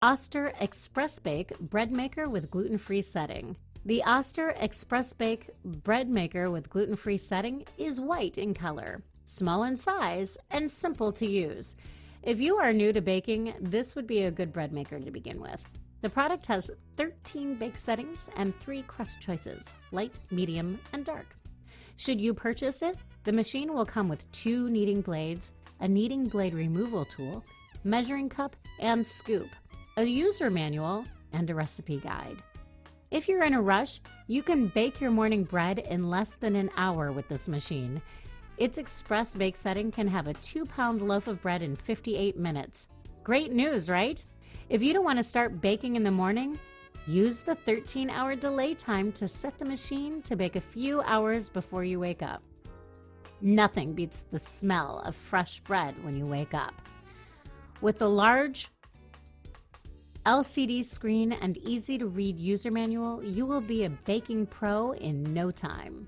Oster Expressbake Bread Maker with Gluten-Free Setting. The Oster Expressbake Bread Maker with Gluten-Free Setting is white in color, small in size, and simple to use. If you are new to baking, this would be a good bread maker to begin with. The product has 13 bake settings and 3 crust choices, light, medium, and dark. Should you purchase it, the machine will come with 2 kneading blades, a kneading blade removal tool, measuring cup, and scoop, a user manual, and a recipe guide. If you're in a rush, you can bake your morning bread in less than an hour with this machine. Its express bake setting can have a 2-pound loaf of bread in 58 minutes. Great news, right? If you don't want to start baking in the morning, use the 13-hour delay time to set the machine to bake a few hours before you wake up. Nothing beats the smell of fresh bread when you wake up. With the large LCD screen and easy-to-read user manual, you will be a baking pro in no time.